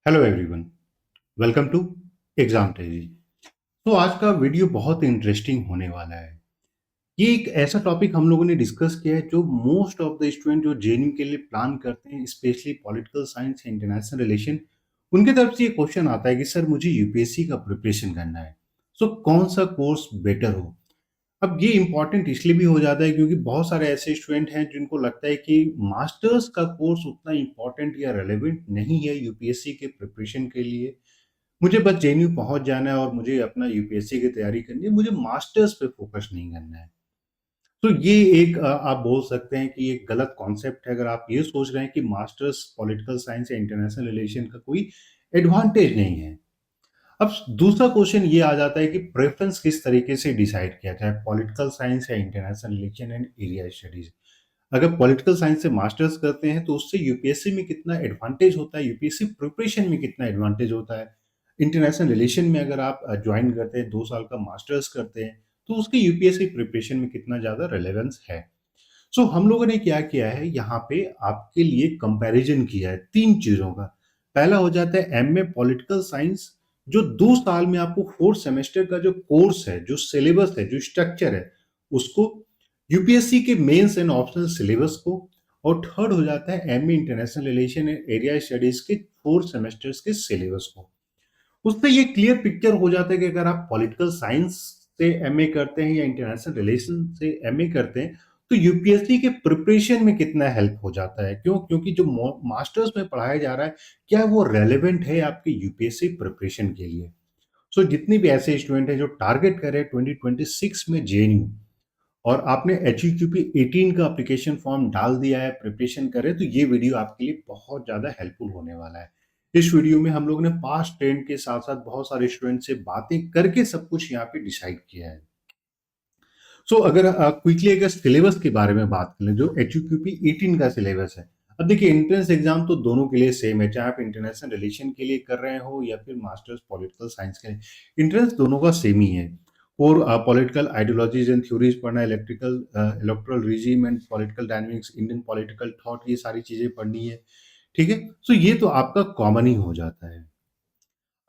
Hello everyone, welcome to exam Terry. तो आज का वीडियो बहुत इंटरेस्टिंग होने वाला है। ये एक ऐसा टॉपिक हम लोगों ने डिस्कस किया है जो मोस्ट ऑफ द स्टूडेंट जो जेएनयू के लिए प्लान करते हैं, स्पेशली पॉलिटिकल साइंस या इंटरनेशनल रिलेशन, उनकी तरफ से ये क्वेश्चन आता है कि सर मुझे यूपीएससी का प्रिपरेशन करना है, सो कौन सा कोर्स बेटर हो। अब ये इम्पोर्टेंट इसलिए भी हो जाता है क्योंकि बहुत सारे ऐसे स्टूडेंट हैं जिनको लगता है कि मास्टर्स का कोर्स उतना इम्पोर्टेंट या रेलेवेंट नहीं है यूपीएससी के प्रिपरेशन के लिए। मुझे बस जेएनयू पहुंच जाना है और मुझे अपना यूपीएससी की तैयारी करनी है, मुझे मास्टर्स पे फोकस नहीं करना है। तो ये एक आप बोल सकते हैं कि एक गलत कॉन्सेप्ट है अगर आप ये सोच रहे हैं कि मास्टर्स पॉलिटिकल साइंस या इंटरनेशनल रिलेशन का कोई एडवांटेज नहीं है। अब दूसरा क्वेश्चन ये आ जाता है कि प्रेफरेंस किस तरीके से डिसाइड किया जाए, पॉलिटिकल साइंस या international relation and area studies. अगर पॉलिटिकल साइंस से मास्टर्स करते हैं तो उससे यूपीएससी में कितना एडवांटेज होता है, यूपीएससी प्रिपरेशन में कितना एडवांटेज होता है। इंटरनेशनल रिलेशन में अगर आप ज्वाइन करते हैं, 2 साल का मास्टर्स करते हैं, तो उसके यूपीएससी प्रिपरेशन में कितना ज्यादा रेलेवेंस है। सो हम लोगों ने क्या किया है, यहाँ पे आपके लिए कंपैरिजन किया है 3 चीजों का। पहला हो जाता है एमए पॉलिटिकल साइंस, जो 2 साल में आपको 4 सेमेस्टर का जो कोर्स है, जो सिलेबस है, जो स्ट्रक्चर है, उसको यूपीएससी के मेंस एंड ऑप्शनल सिलेबस को। और थर्ड हो जाता है MA international relation and area studies के 4 सेमेस्टर्स के सिलेबस को। उससे ये क्लियर पिक्चर हो जाता है कि अगर आप पॉलिटिकल साइंस से एमए करते हैं या इंटरनेशनल रिलेशन से एमए करते हैं, तो यूपीएससी के प्रिपरेशन में कितना हेल्प हो जाता है। क्यों? क्योंकि जो मास्टर्स में पढ़ाया जा रहा है, क्या वो रेलेवेंट है आपके यूपीएससी प्रिपरेशन के लिए। सो जितनी भी ऐसे स्टूडेंट हैं जो टारगेट कर रहे हैं 2026 में जेएनयू, और आपने एच 18 का एप्लीकेशन फॉर्म डाल दिया है, प्रिपरेशन करें, तो ये वीडियो आपके लिए बहुत ज़्यादा हेल्पफुल होने वाला है। इस वीडियो में हम लोग ने पास्ट ट्रेंड के साथ साथ बहुत सारे स्टूडेंट से बातें करके सब कुछ यहाँ पे डिसाइड किया है। सो अगर क्विकली अगर सिलेबस के बारे में बात करें, जो एच 18 का सिलेबस है। अब देखिए, एंट्रेंस एग्जाम तो दोनों के लिए सेम है, चाहे आप इंटरनेशनल रिलेशन के लिए कर रहे हो या फिर मास्टर्स पॉलिटिकल साइंस के लिए, एंट्रेंस दोनों का सेम ही है। और पॉलिटिकल आइडियोलॉजीज एंड थ्योरीज पढ़ना, electoral regime and political dynamics, Indian political thought, ये सारी चीजें पढ़नी है। ठीक है, सो ये तो आपका कॉमन ही हो जाता है।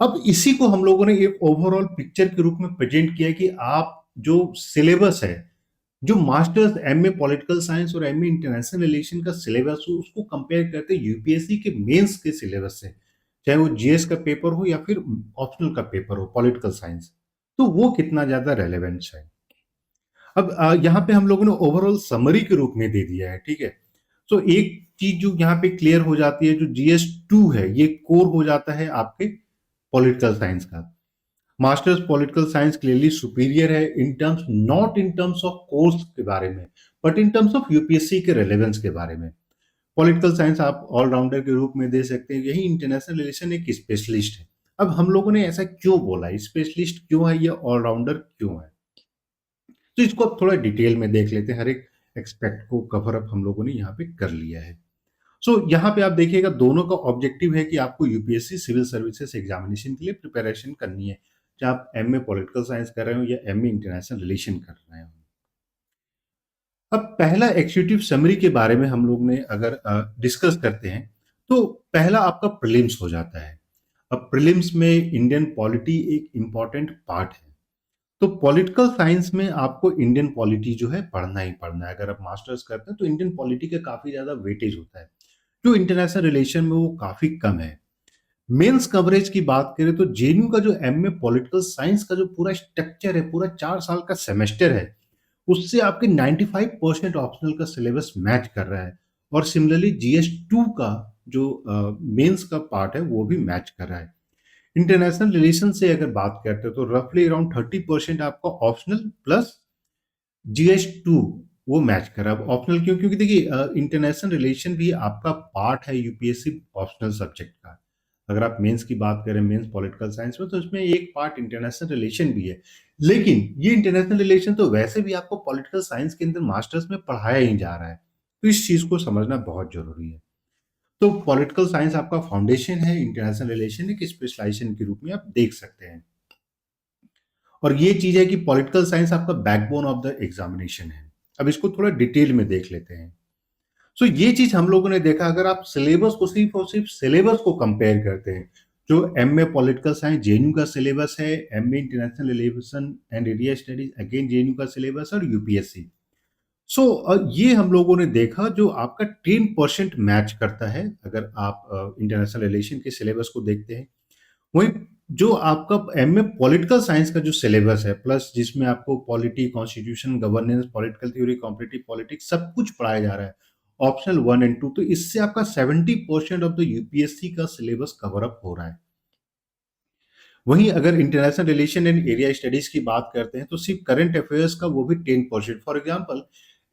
अब इसी को हम लोगों ने एक ओवरऑल पिक्चर के रूप में प्रेजेंट किया कि आप जो सिलेबस है, जो मास्टर्स एमए पॉलिटिकल साइंस और एमए इंटरनेशनल रिलेशन का सिलेबस हो, उसको कंपेयर करते हैं यूपीएससी के मेंस के सिलेबस से, चाहे वो जीएस का पेपर हो या फिर ऑप्शनल का पेपर हो पॉलिटिकल साइंस, तो वो कितना ज्यादा रेलेवेंस है। अब यहाँ पे हम लोगों ने ओवरऑल समरी के रूप में दे दिया है। ठीक है, तो एक चीज जो यहाँ पे क्लियर हो जाती है, जो जीएस 2 है, ये कोर हो जाता है आपके पॉलिटिकल साइंस का। Masters political science clearly superior है in terms, not in terms of course के बारे में, but in terms of UPSC के रेलेवेंस के बारे में। पॉलिटिकल साइंस आप ऑलराउंडर के रूप में दे सकते हैं, यही इंटरनेशनल रिलेशन एक स्पेशलिस्ट है। अब हम लोगों ने ऐसा क्यों बोला, स्पेशलिस्ट क्यों है या ऑलराउंडर क्यों है, तो इसको अब थोड़ा डिटेल में देख लेते हैं। हर एक एक्सपेक्ट को कवर अप हम लोगों ने यहाँ पे कर लिया है। सो यहाँ पे आप देखिएगा, दोनों का ऑब्जेक्टिव है कि आपको यूपीएससी सिविल सर्विसेज एग्जामिनेशन के लिए प्रिपरेशन करनी है, चाहे आप एमए पॉलिटिकल साइंस कर रहे हो या एमए इंटरनेशनल रिलेशन कर रहे हो। अब पहला एग्जीक्यूटिव समरी के बारे में हम लोग ने अगर डिस्कस करते हैं, तो पहला आपका प्रीलिम्स हो जाता है। अब प्रीलिम्स में इंडियन पॉलिटी एक इंपॉर्टेंट पार्ट है। तो पॉलिटिकल साइंस में आपको इंडियन पॉलिटी जो है पढ़ना ही पढ़ना है। अगर आप मास्टर्स करते हैं तो इंडियन पॉलिटी का काफी ज्यादा वेटेज होता है, जो इंटरनेशनल रिलेशन में वो काफी कम है। मेंस कवरेज की बात करें तो जेएनयू का जो एमए पॉलिटिकल साइंस का जो पूरा स्ट्रक्चर है, पूरा 4 साल का सेमेस्टर है, उससे आपके 95% ऑप्शनल का सिलेबस मैच कर रहा है। और सिमिलरली जीएस 2 का जो मेंस का पार्ट है वो भी मैच कर रहा है। इंटरनेशनल रिलेशन से अगर बात करते हैं तो रफली अराउंड 30% आपका ऑप्शनल प्लस जीएस 2 वो मैच कर रहा है। ऑप्शनल क्यों? क्योंकि देखिए, इंटरनेशनल रिलेशन भी आपका पार्ट है यूपीएससी ऑप्शनल सब्जेक्ट का। अगर आप मेंस की बात करें, मेंस पॉलिटिकल साइंस में, तो इसमें एक पार्ट इंटरनेशनल रिलेशन भी है। लेकिन ये इंटरनेशनल रिलेशन तो वैसे भी आपको पॉलिटिकल साइंस के अंदर मास्टर्स में पढ़ाया ही जा रहा है, तो इस चीज को समझना बहुत जरूरी है। तो पॉलिटिकल साइंस आपका फाउंडेशन है, इंटरनेशनल रिलेशन एक स्पेशलाइजेशन के रूप में आप देख सकते हैं। और ये चीज है कि पॉलिटिकल साइंस आपका बैकबोन ऑफ द एग्जामिनेशन है। अब इसको थोड़ा डिटेल में देख लेते हैं। सो ये चीज हम लोगों ने देखा, अगर आप सिलेबस को सिर्फ और सिर्फ सिलेबस को कंपेयर करते हैं, जो एमए पॉलिटिकल साइंस जेएनयू का सिलेबस है, MA international relation and area studies again JNU का सिलेबस और यूपीएससी। सो ये हम लोगों ने देखा जो आपका 10% मैच करता है अगर आप इंटरनेशनल रिलेशन के सिलेबस को देखते हैं। वहीं जो आपका एमए पॉलिटिकल साइंस का जो सिलेबस है प्लस जिसमें आपको polity, constitution, governance, political theory, competitive politics सब कुछ पढ़ाया जा रहा है। ऑप्शनल 1 एंड 2 तो इससे आपका 70% ऑफ द यूपीएससी का सिलेबस कवर अप हो रहा है। वहीं अगर international relation and area studies की बात करते हैं तो सिर्फ करंट अफेयर्स का वो भी 10%। For example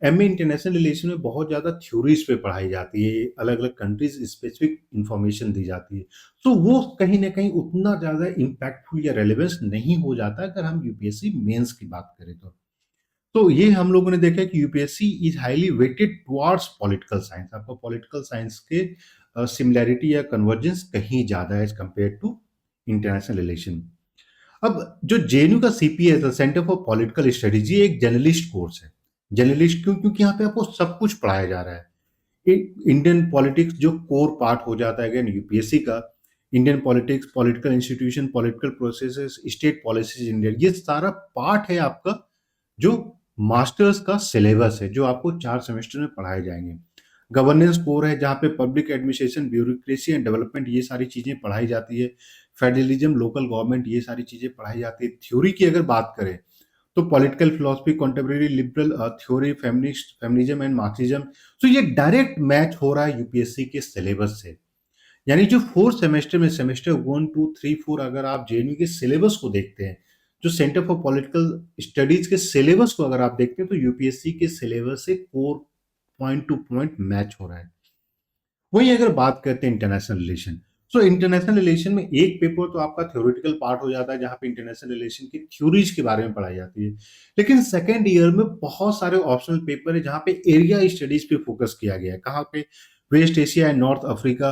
MA international relation में बहुत ज़्यादा थ्योरीज पे पढ़ाई जाती है, अलग-अलग कंट्रीज स्पेसिफिक इंफॉर्मेशन दी जाती है। तो वो कहीं न कहीं उतना ज़्यादा इम्पैक्टफुल या रेलेवेंस नहीं हो जाता अगर हम यूपीएससी मेंस की बात करें तो। तो ये हम लोगों ने देखा कि UPSC is highly weighted towards political science. आपका पॉलिटिकल साइंस के सिमिलैरिटी या कन्वर्जेंस कहीं ज़्यादा है as compare to international relation. अब जो जेएनयू का सीपीए है सेंटर फॉर पॉलिटिकल स्टडीज ये एक जर्नलिस्ट कोर्स है। जर्नलिस्ट क्यों? क्योंकि यहाँ पे आपको सब कुछ पढ़ाया जा रहा है। इंडियन पॉलिटिक्स जो कोर पार्ट हो जाता है अगेन यूपीएससी का, Indian politics, political institution, political processes, state policies India, ये सारा पार्ट है आपका जो मास्टर्स का सिलेबस है जो आपको 4 सेमेस्टर में पढ़ाए जाएंगे। गवर्नेंस कोर है जहाँ पे public administration, bureaucracy and development ये सारी चीजें पढ़ाई जाती है। फेडरलिज्म, लोकल गवर्नमेंट ये सारी चीजें पढ़ाई जाती है। थ्योरी की अगर बात करें तो political philosophy, contemporary liberal theory, feminist, feminism and Marxism. तो ये डायरेक्ट मैच हो रहा है यूपीएससी के सिलेबस से। यानी जो 4 सेमेस्टर में सेमेस्टर 1, 2, 3, 4 अगर आप जेएनयू के सिलेबस को देखते हैं, जो सेंटर फॉर पॉलिटिकल स्टडीज के सिलेबस को अगर आप देखते हैं तो यूपीएससी के सिलेबस से core point two point match हो रहा है। वहीं अगर बात करते हैं इंटरनेशनल रिलेशन, सो इंटरनेशनल रिलेशन में एक पेपर तो आपका थ्योरेटिकल पार्ट हो जाता है जहां पे इंटरनेशनल रिलेशन की थ्योरीज के बारे में पढ़ाई जाती है। लेकिन सेकेंड ईयर में बहुत सारे ऑप्शनल पेपर है जहां पे एरिया स्टडीज पे फोकस किया गया है। कहाँ पे? West Asia and North Africa,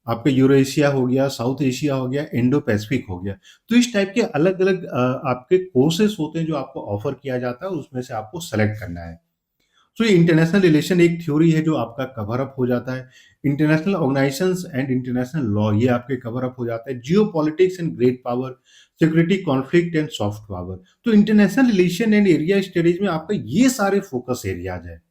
आपका यूरेशिया हो गया, साउथ एशिया हो गया, इंडो पैसिफिक हो गया। तो इस टाइप के अलग अलग आपके कोर्सेस होते हैं जो आपको ऑफर किया जाता है, उसमें से आपको सेलेक्ट करना है। तो ये इंटरनेशनल रिलेशन एक थ्योरी है जो आपका कवर अप हो जाता है। International organisations and international law ये आपके कवर अप हो जाता है। Geopolitics and great power, security, conflict and soft power. तो international relation and area studies में आपका ये सारे फोकस एरियाज है।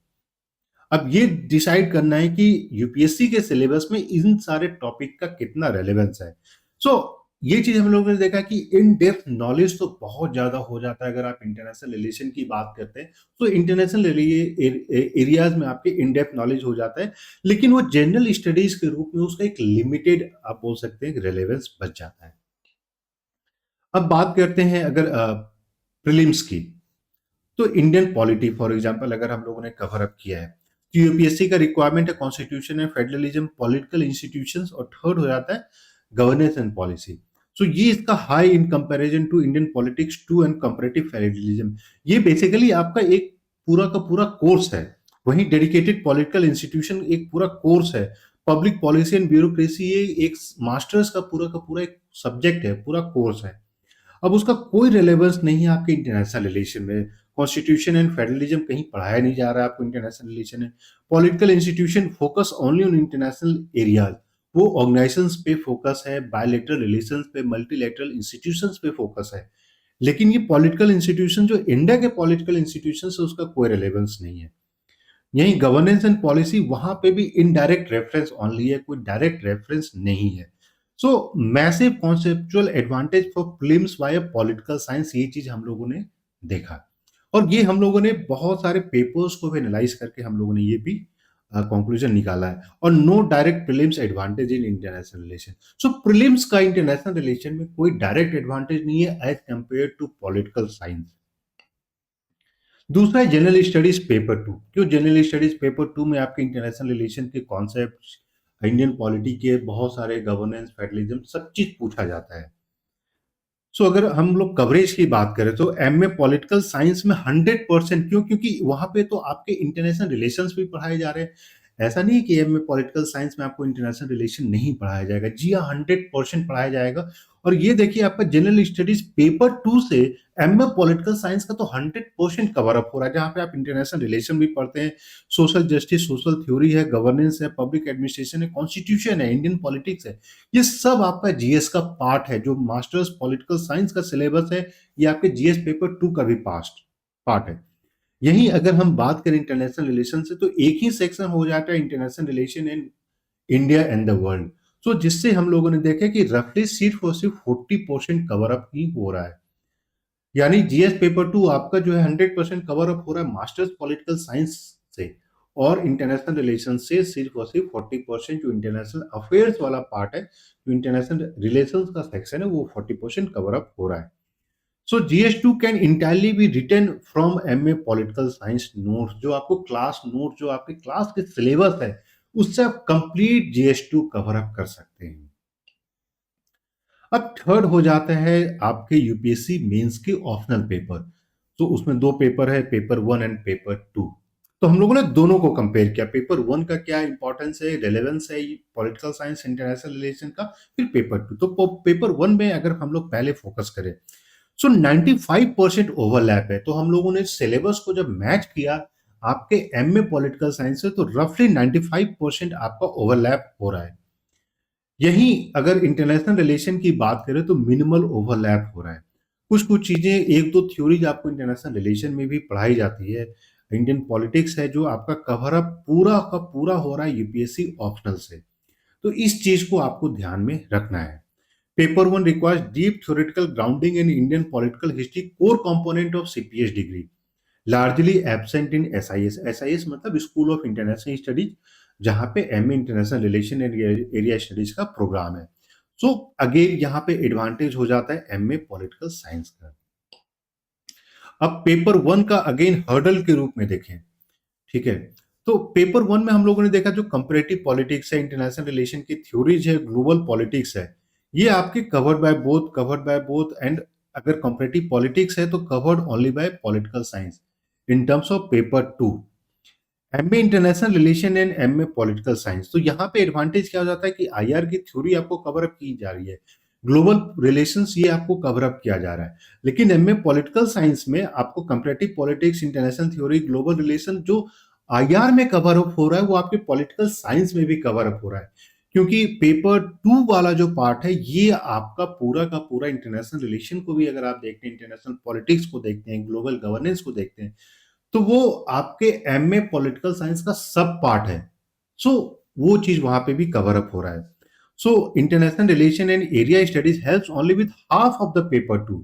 अब ये डिसाइड करना है कि यूपीएससी के सिलेबस में इन सारे टॉपिक का कितना रेलेवेंस है। सो ये चीज हम लोगों ने देखा कि इन डेप्थ नॉलेज तो बहुत ज्यादा हो जाता है अगर आप इंटरनेशनल रिलेशन की बात करते हैं। तो इंटरनेशनल एरियाज में आपके इन डेप्थ नॉलेज हो जाता है, लेकिन वो जनरल स्टडीज के रूप में उसका एक लिमिटेड आप बोल सकते हैं रेलेवेंस बच जाता है। अब बात करते हैं अगर प्रीलिम्स की, तो इंडियन पॉलिटी फॉर एग्जांपल अगर हम लोगों ने कवर अप किया है तो यूपीएससी का रिक्वायरमेंट है constitution and federalism, political institutions, और थर्ड हो जाता है गवर्नेंस एंड पॉलिसी। सो ये इसका high in comparison to Indian politics too and comparative federalism. ये बेसिकली आपका एक पूरा का पूरा कोर्स है। वहीं डेडिकेटेड पॉलिटिकल इंस्टीट्यूशन एक पूरा कोर्स है। पब्लिक पॉलिसी एंड ब्यूरोक्रेसी ये एक मास्टर्स का पूरा एक सब्जेक्ट है, पूरा कोर्स है। अब उसका कोई रिलेवेंस नहीं है आपके इंटरनेशनल रिलेशन में। कॉन्स्टिट्यूशन एंड फेडरलिज्म कहीं पढ़ाया नहीं जा रहा है आपको इंटरनेशनल रिलेशन में। Political institution focus only on international areas, वो ऑर्गेनाइजेशंस पे फोकस है, बायलैटरल रिलेशंस पे, मल्टीलैटरल इंस्टीट्यूशंस पे फोकस है। लेकिन ये पॉलिटिकल इंस्टीट्यूशन जो इंडिया के पॉलिटिकल इंस्टीट्यूशन है उसका कोई रिलेवेंस नहीं है। यही गवर्नेंस एंड पॉलिसी वहां पे भी इनडायरेक्ट रेफरेंस ओनली है, कोई डायरेक्ट रेफरेंस नहीं है। सो massive conceptual advantage for prelims via political science, ये चीज हम लोगों ने देखा। और ये हम लोगों ने बहुत सारे पेपर्स को भी एनालाइज करके हम लोगों ने ये भी कंक्लूजन निकाला है। और no direct prelims advantage in international relation. So prelims का इंटरनेशनल रिलेशन में कोई डायरेक्ट एडवांटेज नहीं है as compare to political science. दूसरा है जनरल स्टडीज पेपर 2। क्यों जनरल स्टडीज पेपर 2 में आपके इंटरनेशनल रिलेशन के कॉन्सेप्ट, इंडियन पॉलिटी के बहुत सारे गवर्नेंस, फेडरलिज्म सब चीज पूछा जाता है। सो अगर हम लोग कवरेज की बात करें तो एमए पॉलिटिकल साइंस में 100%। क्यों? क्योंकि वहां पे तो आपके इंटरनेशनल रिलेशंस भी पढ़ाए जा रहे हैं, ऐसा नहीं है कि एमए पॉलिटिकल साइंस में आपको इंटरनेशनल रिलेशन नहीं पढ़ाया जाएगा। जी हाँ, 100% पढ़ाया जाएगा। और ये देखिए आपका जनरल स्टडीज पेपर 2 से एमए पॉलिटिकल साइंस का तो 100% कवर अप हो रहा है, जहाँ पे आप इंटरनेशनल रिलेशन भी पढ़ते हैं, सोशल जस्टिस, सोशल थ्योरी है, गवर्नेंस है, पब्लिक एडमिनिस्ट्रेशन है, कॉन्स्टिट्यूशन है, इंडियन पॉलिटिक्स है। ये सब आपका जीएस का पार्ट है। जो मास्टर्स पॉलिटिकल साइंस का सिलेबस है, ये आपके जीएस पेपर 2 का भी पास्ट पार्ट है। यही अगर हम बात करें इंटरनेशनल रिलेशन से, तो एक ही सेक्शन हो जाता है international relation in India and the world. So जिससे हम लोगों ने देखा कि रफली सिर्फ और सिर्फ 40% कवर अप ही हो रहा है। यानी जीएस पेपर 2 आपका जो है 100% कवर अप हो रहा है मास्टर्स पॉलिटिकल साइंस से, और इंटरनेशनल रिलेशन से सिर्फ और सिर्फ 40% जो इंटरनेशनल अफेयर्स वाला पार्ट है, जो इंटरनेशनल रिलेशंस का सेक्शन है, वो 40% कवर अप हो रहा है। So GS2 can entirely be written from MA political science notes. जो आपको क्लास नोट, जो आपके क्लास के सिलेबस है, उससे आप कंप्लीट GS2 कवर अप कर सकते हैं। अब थर्ड हो जाता है आपके यूपीएससी मेंस के ऑप्शनल पेपर। तो उसमें दो पेपर है, पेपर 1 एंड पेपर 2। तो हम लोगों ने दोनों को कंपेयर किया, पेपर 1 का क्या इंपॉर्टेंस है, रेलेवेंस है पॉलिटिकल साइंस इंटरनेशनल रिलेशन का, फिर पेपर 2। तो पेपर 1 में अगर हम लोग पहले फोकस करें, सो 95% ओवरलैप है। तो हम लोगों ने सिलेबस को जब मैच किया आपके एमए पॉलिटिकल साइंस से, तो रफली 95% आपका ओवरलैप हो रहा है। यही अगर इंटरनेशनल रिलेशन की बात करें तो मिनिमल ओवरलैप हो रहा है। कुछ कुछ चीजें, एक दो थ्योरीज आपको इंटरनेशनल रिलेशन में भी पढ़ाई जाती है। इंडियन पॉलिटिक्स है जो आपका कवर अप पूरा का पूरा हो रहा है यूपीएससी ऑप्शनल से। तो इस चीज को आपको ध्यान में रखना है। Paper 1 requires deep theoretical grounding in Indian political history, core component of CPS degree, largely absent in SIS। SIS मतलब स्कूल ऑफ इंटरनेशनल स्टडीज, जहां पे MA international relation and area studies का प्रोग्राम है। सो अगेन यहाँ पे advantage हो जाता है एमए पॉलिटिकल साइंस का। अब पेपर 1 का अगेन हर्डल के रूप में देखें, ठीक है। तो पेपर 1 में हम लोगों ने देखा जो कंपैरेटिव पॉलिटिक्स है, इंटरनेशनल रिलेशन की थ्योरीज है, ग्लोबल पॉलिटिक्स है, ये आपके कवर्ड बाय बोथ एंड अगर कंपैरेटिव पॉलिटिक्स है तो covered only by political science. In terms of paper 2, MA international relation and MA political science, तो यहाँ पे एडवांटेज क्या हो जाता है कि आईआर की थ्योरी आपको कवर अप की जा रही है, ग्लोबल रिलेशंस ये आपको कवर अप किया जा रहा है। लेकिन एमए पॉलिटिकल साइंस में आपको comparative politics, international theory, global relation जो आईआर में कवर अप हो रहा है, वो आपके पॉलिटिकल साइंस में भी कवर अप हो रहा है। क्योंकि पेपर 2 वाला जो पार्ट है, ये आपका पूरा का पूरा इंटरनेशनल रिलेशन को भी अगर आप देखते हैं, इंटरनेशनल पॉलिटिक्स को देखते हैं, ग्लोबल गवर्नेंस को देखते हैं, तो वो आपके एमए पॉलिटिकल साइंस का सब पार्ट है। सो वो चीज वहां पे भी कवर अप हो रहा है। So international relation and area studies helps only with half of the paper 2।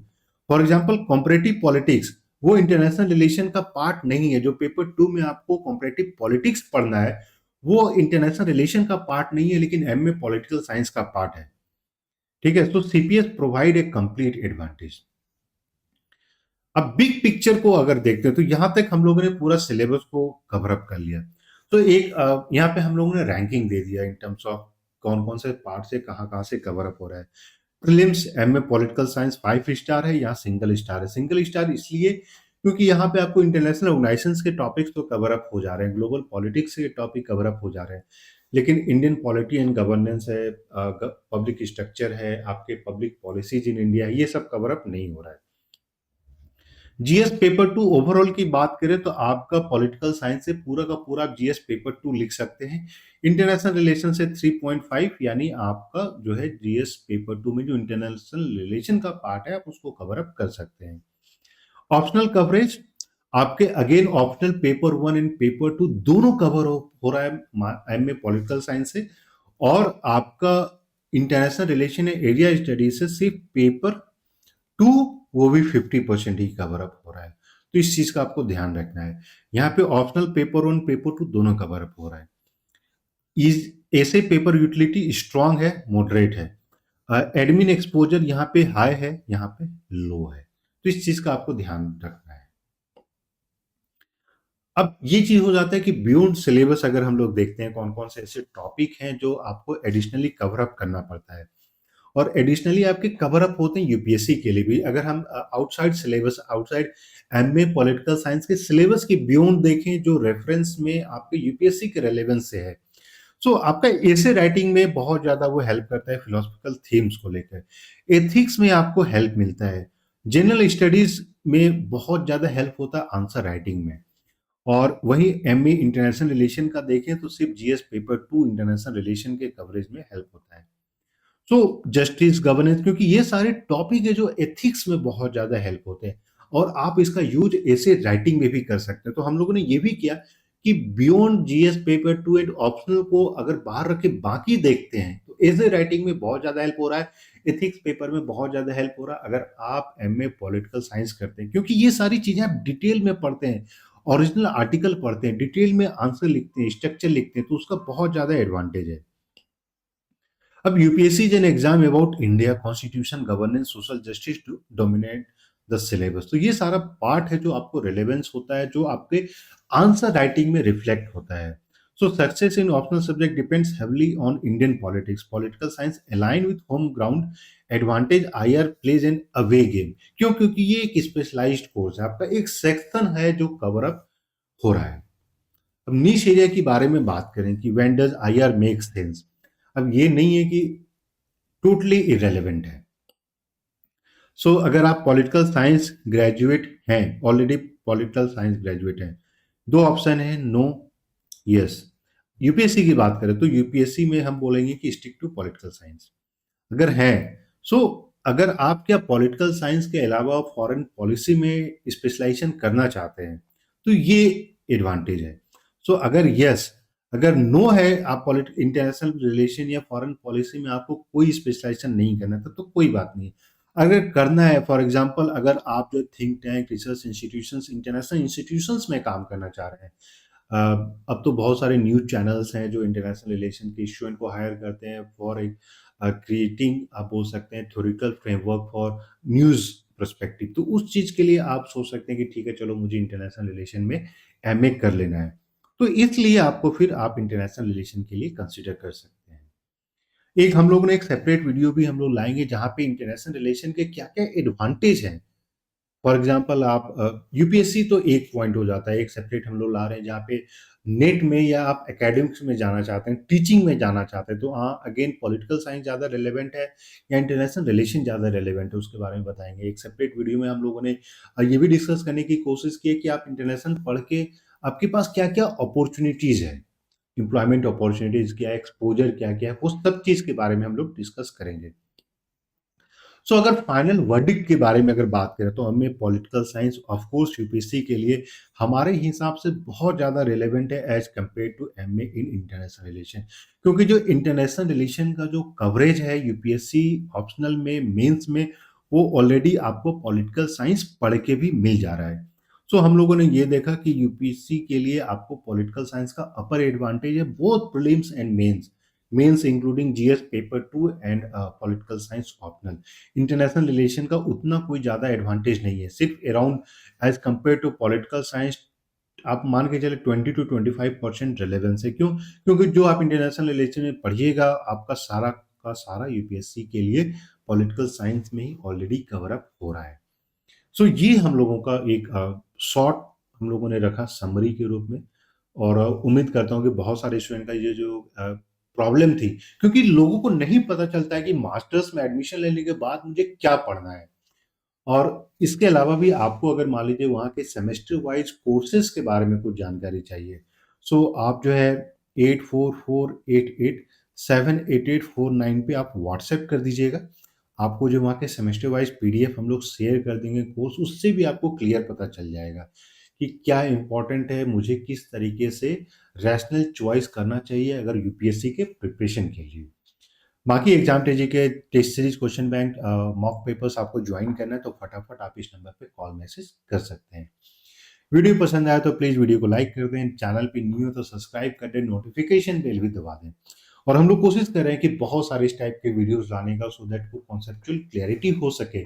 For example comparative politics, वो इंटरनेशनल रिलेशन का पार्ट नहीं है। जो पेपर 2 में आपको कंपैरेटिव पॉलिटिक्स पढ़ना है, वो इंटरनेशनल रिलेशन का पार्ट नहीं है, लेकिन एमए पॉलिटिकल साइंस का पार्ट है। ठीक है, तो CPS provide a complete advantage. अब बिग पिक्चर को अगर देखते हैं, तो यहां तक हम लोगों ने पूरा सिलेबस को कवर अप कर लिया। तो एक यहाँ पे हम लोगों ने रैंकिंग दे दिया इन टर्म्स ऑफ कौन कौन से पार्ट से कहाँ से कवर अप हो रहा है। Prelims MA political science 5 star है, यहाँ सिंगल स्टार है। सिंगल स्टार इसलिए क्योंकि यहाँ पे आपको इंटरनेशनल ऑर्गेनाइजेशंस के टॉपिक्स तो कवर अप हो जा रहे हैं, ग्लोबल पॉलिटिक्स के टॉपिक कवर अप हो जा रहे हैं, लेकिन इंडियन पॉलिटी एंड गवर्नेंस है, पब्लिक स्ट्रक्चर है, आपके पब्लिक पॉलिसीज इन इंडिया, ये सब कवर अप नहीं हो रहा है। जीएस पेपर 2 ओवरऑल की बात करें तो आपका पॉलिटिकल साइंस से पूरा का पूरा आप जीएस पेपर 2 लिख सकते हैं। इंटरनेशनल रिलेशन से 3.5, यानी आपका जो है जीएस पेपर 2 में जो इंटरनेशनल रिलेशन का पार्ट है, आप उसको कवर अप कर सकते हैं। ऑप्शनल कवरेज आपके again optional paper 1 and paper 2 दोनों कवर हो रहा है एमए पॉलिटिकल साइंस से, और आपका इंटरनेशनल रिलेशन एरिया स्टडीज से सिर्फ पेपर 2, वो भी 50% ही कवर अप हो रहा है। तो इस चीज का आपको ध्यान रखना है। यहाँ पे ऑप्शनल पेपर 1 पेपर 2 दोनों कवर अप हो रहा है। ऐसे पेपर यूटिलिटी स्ट्रांग है, मॉडरेट है। एडमिन एक्सपोजर यहाँ पे हाई है, यहाँ पे लो है। तो इस चीज का आपको ध्यान रखना है। अब ये चीज हो जाता है कि बियॉन्ड सिलेबस अगर हम लोग देखते हैं कौन कौन से ऐसे टॉपिक हैं जो आपको एडिशनली कवर अप करना पड़ता है। और एडिशनली आपके कवर अप होते हैं यूपीएससी के लिए भी। अगर हम outside syllabus, outside MA political science के सिलेबस के बियॉन्ड देखें, जो रेफरेंस में आपके यूपीएससी के रेलेवेंस से है, सो आपका एसे राइटिंग में बहुत ज्यादा वो हेल्प करता है फिलोसफिकल थीम्स को लेकर। एथिक्स में आपको हेल्प मिलता है। जनरल स्टडीज में बहुत ज्यादा हेल्प होता है आंसर राइटिंग में। और वही एमए इंटरनेशनल रिलेशन का देखें तो सिर्फ जीएस पेपर 2 इंटरनेशनल रिलेशन के कवरेज में हेल्प होता है। सो जस्टिस, गवर्नेंस, क्योंकि ये सारे टॉपिक है जो एथिक्स में बहुत ज्यादा हेल्प होते हैं, और आप इसका यूज ऐसे राइटिंग में भी कर सकते हैं। तो हम लोगों ने ये भी किया कि beyond GS paper 2 and optional को अगर बाहर रख के बाकी देखते हैं तो ऐसे राइटिंग में बहुत ज्यादा हेल्प हो रहा है, एथिक्स पेपर में बहुत ज्यादा हेल्प हो रहा है अगर आप एमए पॉलिटिकल साइंस करते हैं, क्योंकि ये सारी चीजें आप डिटेल में पढ़ते हैं, ओरिजिनल आर्टिकल पढ़ते हैं, डिटेल में आंसर लिखते हैं, स्ट्रक्चर लिखते हैं, तो उसका बहुत ज्यादा एडवांटेज है। अब UPSC is an exam about India constitution, governance, social justice to dominate the syllabus. तो ये सारा पार्ट है जो आपको रिलेवेंस होता है, जो आपके आंसर राइटिंग में रिफ्लेक्ट होता है। सो success in optional subject depends heavily on Indian politics, political science align with home ground advantage, IR plays an away game. क्यों? क्योंकि ये एक स्पेशलाइज्ड कोर्स है, आपका एक सेक्शन है जो कवर अप हो रहा है। अब नीश एरिया के बारे में बात करें कि when does IR make sense, अब ये नहीं है कि टोटली इरेलीवेंट है। सो अगर आप पॉलिटिकल साइंस ग्रेजुएट हैं, ऑलरेडी पॉलिटिकल साइंस ग्रेजुएट हैं, दो ऑप्शन है, नो, यस। यूपीएससी की बात करें तो यूपीएससी में हम बोलेंगे कि स्टिक टू पॉलिटिकल साइंस। अगर है, सो अगर आप क्या पॉलिटिकल साइंस के अलावा फॉरेन पॉलिसी में स्पेशलाइजेशन करना चाहते हैं तो ये एडवांटेज है। सो अगर यस, अगर नो है, आप इंटरनेशनल रिलेशन या फॉरेन पॉलिसी में आपको कोई स्पेशलाइजेशन नहीं करना, तब तो कोई बात नहीं। अगर करना है, फॉर एग्जांपल अगर आप जो think tank, research institutions, international institutions में काम करना चाह रहे हैं, अब तो बहुत सारे न्यूज़ चैनल्स हैं जो इंटरनेशनल रिलेशन के स्टूडेंट को हायर करते हैं फॉर एक क्रिएटिंग, आप बोल सकते हैं, theoretical framework for news perspective. तो उस चीज़ के लिए आप सोच सकते हैं कि ठीक है, चलो मुझे इंटरनेशनल रिलेशन में एमए कर लेना है। तो इसलिए आपको फिर आप इंटरनेशनल रिलेशन के लिए कंसिडर कर सकते हैं। एक हम लोग ने एक सेपरेट वीडियो भी हम लोग लाएँगे जहाँ पे इंटरनेशनल रिलेशन के क्या-क्या एडवांटेज हैं। फॉर एग्जांपल आप यूपीएससी तो एक पॉइंट हो जाता है, एक सेपरेट हम लोग ला रहे हैं जहाँ पे नेट में या आप एकेडमिक्स में जाना चाहते हैं, टीचिंग में जाना चाहते हैं, तो हाँ, अगेन पॉलिटिकल साइंस ज़्यादा रिलेवेंट है या इंटरनेशनल रिलेशन ज़्यादा रिलेवेंट है, उसके बारे में बताएँगे। एक सेपरेट वीडियो में हम लोगों ने ये भी डिस्कस करने की कोशिश की है कि आप इंटरनेशनल पढ़ के आपके पास क्या-क्या अपॉर्च्युनिटीज़ है, एम्प्लॉयमेंट अपॉर्च्युनिटीज़ क्या है, एक्सपोज़र क्या-क्या है, वो सब चीज़ के बारे में हम लोग डिस्कस करेंगे। सो अगर फाइनल वर्डिक्ट के बारे में अगर बात करें तो हमें political science of course UPSC के लिए हमारे हिसाब से बहुत ज़्यादा रिलेवेंट है as compare to MA in international relation, क्योंकि जो इंटरनेशनल रिलेशन का जो कवरेज है यूपीएससी ऑप्शनल में, मेंस में, वो ऑलरेडी आपको पॉलिटिकल साइंस पढ़ के भी मिल जा रहा है। सो हम लोगों ने ये देखा कि यूपीएससी के लिए आपको पॉलिटिकल साइंस का अपर एडवांटेज है, both prelims and mains, mains including GS paper 2 and political science optional. International relation का उतना कोई ज़्यादा एडवांटेज नहीं है, सिर्फ around as compare to political science आप मान के चले 20 टू 25% रिलेवेंस है। क्यों? क्योंकि जो आप इंटरनेशनल रिलेशन में पढ़िएगा, आपका सारा का सारा यूपीएससी के लिए पॉलिटिकल साइंस में ही ऑलरेडी कवर अप हो रहा है। सो ये हम लोगों का एक शॉर्ट हम लोगों ने रखा समरी के रूप में, और उम्मीद करता हूँ कि बहुत सारे स्टूडेंट का ये जो प्रॉब्लम थी, क्योंकि लोगों को नहीं पता चलता है कि मास्टर्स में एडमिशन लेने के बाद मुझे क्या पढ़ना है, और इसके अलावा भी आपको अगर मान लीजिए वहाँ के सेमेस्टर वाइज कोर्सेज के बारे में कुछ जानकारी चाहिए, सो आप जो है 8448878849 पे आप व्हाट्सएप कर दीजिएगा। आपको जो वहाँ के सेमेस्टर वाइज पीडीएफ हम लोग शेयर कर देंगे कोर्स, उससे भी आपको क्लियर पता चल जाएगा कि क्या इम्पोर्टेंट है, मुझे किस तरीके से रैशनल चॉइस करना चाहिए अगर यूपीएससी के प्रिपरेशन के लिए। बाकी एग्जाम टेजी के test series, question bank, mock papers आपको ज्वाइन करना है तो फटाफट आप इस नंबर पे कॉल मैसेज कर सकते हैं। वीडियो पसंद आया तो प्लीज़ वीडियो को लाइक कर दें, चैनल पे न्यू हो तो सब्सक्राइब कर दें, नोटिफिकेशन बेल भी दबा दें। और हम लोग कोशिश कर रहे हैं कि बहुत सारे इस टाइप के वीडियोस लाने का, सो दैट वो कॉन्सेप्चुअल क्लैरिटी हो सके।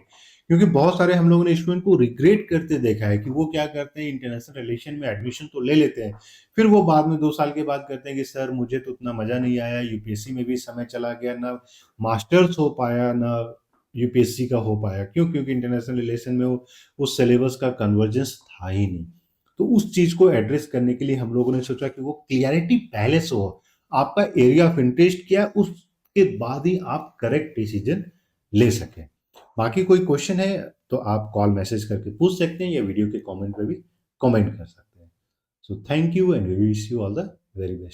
क्योंकि बहुत सारे हम लोगों ने स्टूडेंट को रिग्रेट करते देखा है कि वो क्या करते हैं, इंटरनेशनल रिलेशन में एडमिशन तो ले लेते हैं, फिर वो बाद में 2 साल के बाद कहते हैं कि सर मुझे तो उतना मज़ा नहीं आया, यूपीएससी में भी समय चला गया, ना मास्टर्स हो पाया, ना यूपीएससी का हो पाया। क्यों? क्योंकि इंटरनेशनल रिलेशन में वो उस सिलेबस का कन्वर्जेंस था ही नहीं। तो उस चीज़ को एड्रेस करने के लिए हम लोगों ने सोचा कि वो क्लैरिटी पहले से हो। आपका एरिया ऑफ इंटरेस्ट क्या है, उसके बाद ही आप करेक्ट डिसीजन ले सकें। बाकी कोई क्वेश्चन है तो आप कॉल मैसेज करके पूछ सकते हैं, या वीडियो के कमेंट पे भी कमेंट कर सकते हैं। So thank you and we wish you all the very best.